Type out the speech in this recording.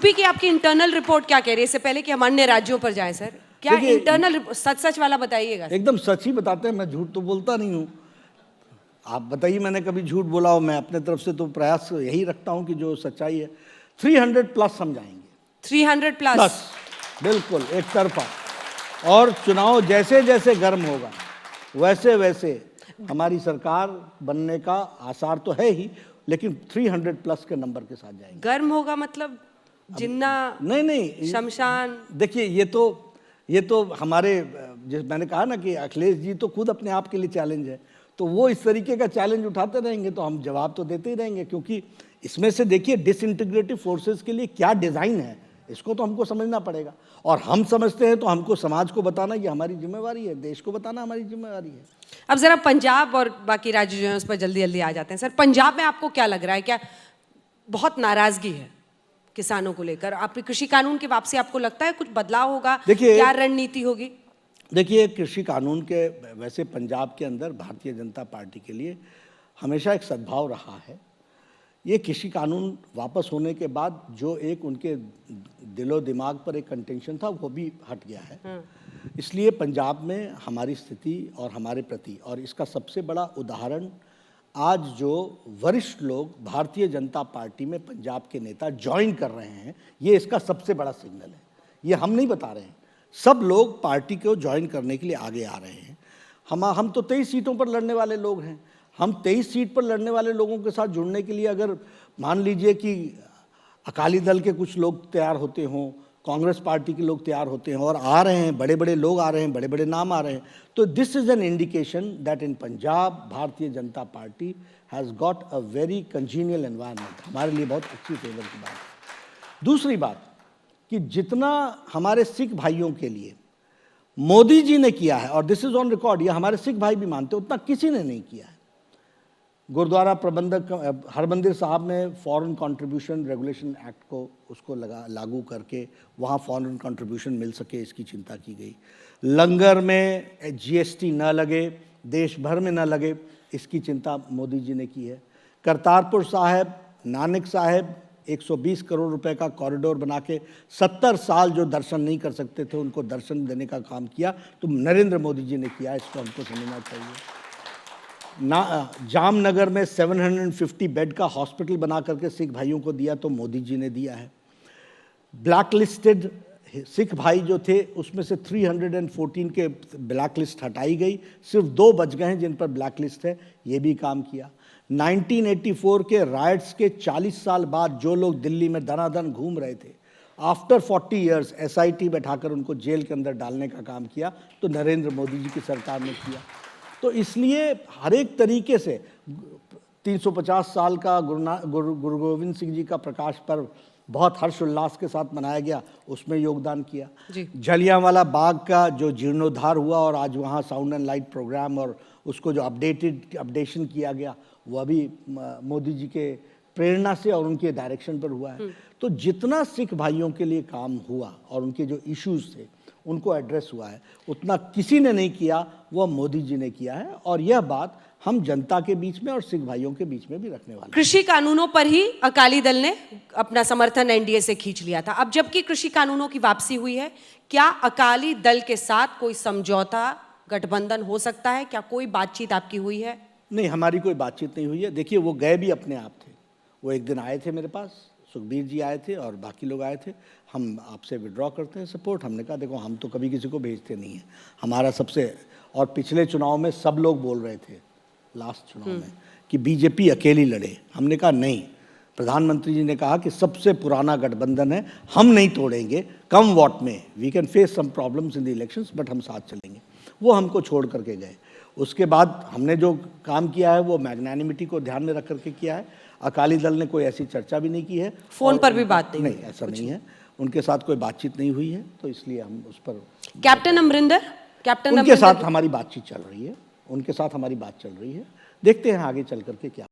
UP की आपकी internal report क्या कह रही है, इससे पहले कि हम अन्य राज्यों पर जाएं सर? क्या इंटरनल सच वाला बताइएगा। एकदम सच ही बताते हैं, मैं झूठ तो बोलता नहीं हूँ। आप बताइए मैंने कभी झूठ बोला हो? मैं अपने तरफ से तो प्रयास यही रखता हूँ कि जो सच्चाई है 300+ हम जाएंगे। 300+? बिल्कुल एक तरफा। और चुनाव जैसे जैसे गर्म होगा वैसे वैसे हमारी सरकार बनने का आसार तो है ही, लेकिन 300+ के नंबर के साथ जाएंगे। गर्म होगा मतलब जिन्ना? नहीं, शमशान? देखिए ये तो हमारे, जैसे मैंने कहा ना कि अखिलेश जी तो खुद अपने आप के लिए चैलेंज है, तो वो इस तरीके का चैलेंज उठाते रहेंगे तो हम जवाब तो देते ही रहेंगे, क्योंकि इसमें से देखिए डिसइंटीग्रेटिव फोर्सेस के लिए क्या डिज़ाइन है इसको तो हमको समझना पड़ेगा। और हम समझते हैं तो हमको समाज को बताना ये हमारी जिम्मेवारी है, देश को बताना हमारी जिम्मेवारी है। अब जरा पंजाब और बाकी राज्य जो है उस पर जल्दी जल्दी आ जाते हैं सर। पंजाब में आपको क्या लग रहा है, क्या बहुत नाराजगी है किसानों को लेकर? आपके कृषि कानून की वापसी आपको लगता है कुछ बदलाव होगा? देखिए क्या रणनीति होगी? देखिए कृषि कानून के वैसे पंजाब के अंदर भारतीय जनता पार्टी के लिए हमेशा एक सद्भाव रहा है। ये कृषि कानून वापस होने के बाद जो एक उनके दिलो दिमाग पर एक कंटेंशन था वो भी हट गया है। इसलिए पंजाब में हमारी स्थिति और हमारे प्रति, और इसका सबसे बड़ा उदाहरण आज जो वरिष्ठ लोग भारतीय जनता पार्टी में पंजाब के नेता ज्वाइन कर रहे हैं, ये इसका सबसे बड़ा सिग्नल है। ये हम नहीं बता रहे हैं, सब लोग पार्टी को ज्वाइन करने के लिए आगे आ रहे हैं। हम तो 23 सीटों पर लड़ने वाले लोग हैं। हम 23 सीट पर लड़ने वाले लोगों के साथ जुड़ने के लिए अगर मान लीजिए कि अकाली दल के कुछ लोग तैयार होते हों, कांग्रेस पार्टी के लोग तैयार होते हैं और आ रहे हैं, बड़े बड़े लोग आ रहे हैं, बड़े बड़े नाम आ रहे हैं, तो this is an indication that in Punjab Bharatiya Janata party has got a very congenial environment. हमारे लिए बहुत अच्छी फेवर की बात है। दूसरी बात कि जितना हमारे सिख भाइयों के लिए मोदी जी ने किया है, और दिस इज़ ऑन रिकॉर्ड, ये हमारे सिख भाई भी मानते, उतना किसी ने नहीं किया है। गुरुद्वारा प्रबंधक हरमंदिर साहब में फॉरेन कंट्रीब्यूशन रेगुलेशन एक्ट को उसको लागू करके वहाँ फॉरेन कंट्रीब्यूशन मिल सके, इसकी चिंता की गई। लंगर में जीएसटी न लगे, देश भर में न लगे, इसकी चिंता मोदी जी ने की है। करतारपुर साहिब, नानक साहिब 120 करोड़ रुपए का कॉरिडोर बना के 70 साल जो दर्शन नहीं कर सकते थे उनको दर्शन देने का काम किया, तो नरेंद्र मोदी जी ने किया, इसको हमको समझना चाहिए। जामनगर में 750 बेड का हॉस्पिटल बना करके सिख भाइयों को दिया, तो मोदी जी ने दिया है। ब्लैक लिस्टेड सिख भाई जो थे उसमें से 314 के ब्लैक लिस्ट हटाई गई, सिर्फ 2 बच गए हैं जिन पर ब्लैक लिस्ट है, ये भी काम किया। 1984 के राइट्स के 40 साल बाद जो लोग दिल्ली में दनादन घूम रहे थे, आफ्टर 40 ईयर्स SIT बैठाकर उनको जेल के अंदर डालने का काम किया, तो नरेंद्र मोदी जी की सरकार ने किया। तो इसलिए हर एक तरीके से 350 साल का गुरु गोविंद सिंह जी का प्रकाश पर्व बहुत हर्षोल्लास के साथ मनाया गया, उसमें योगदान किया। जलियांवाला बाग का जो जीर्णोद्धार हुआ और आज वहाँ साउंड एंड लाइट प्रोग्राम और उसको जो अपडेशन किया गया, वह भी मोदी जी के प्रेरणा से और उनके डायरेक्शन पर हुआ है। तो जितना सिख भाइयों के लिए काम हुआ और उनके जो इश्यूज थे उनको एड्रेस हुआ है, उतना किसी ने नहीं किया, वो मोदी जी ने किया है। और यह बात हम जनता के बीच में और सिख भाइयों के बीच में भी रखने वाले। कृषि कानूनों पर ही अकाली दल ने अपना समर्थन एनडीए से खींच लिया था। अब जबकि कृषि कानूनों की वापसी हुई है, क्या अकाली दल के साथ कोई समझौता गठबंधन हो सकता है? क्या कोई बातचीत आपकी हुई है? नहीं, हमारी कोई बातचीत नहीं हुई है। देखिए वो गए भी अपने आप थे, वो एक दिन आए थे मेरे पास, सुखबीर जी आए थे और बाकी लोग आए थे, हम आपसे विड्रॉ करते हैं सपोर्ट। हमने कहा देखो हम तो कभी किसी को भेजते नहीं हैं, हमारा सबसे, और पिछले चुनाव में सब लोग बोल रहे थे लास्ट चुनाव में कि बीजेपी अकेली लड़े, हमने कहा नहीं, प्रधानमंत्री जी ने कहा कि सबसे पुराना गठबंधन है, हम नहीं तोड़ेंगे, कम वोट में, we can face some problems in the elections but हम साथ चलेंगे। वो हमको छोड़ करके गए। उसके बाद हमने जो काम किया है वो मैग्नानिमिटी को ध्यान में रख करके किया है। अकाली दल ने कोई ऐसी चर्चा भी नहीं की है, फोन पर भी बात नहीं, ऐसा नहीं है, उनके साथ कोई बातचीत नहीं हुई है, तो इसलिए हम उस पर। कैप्टन अमरिंदर उनके साथ हमारी बातचीत चल रही है, उनके साथ हमारी बात चल रही है, देखते हैं आगे चल करके क्या।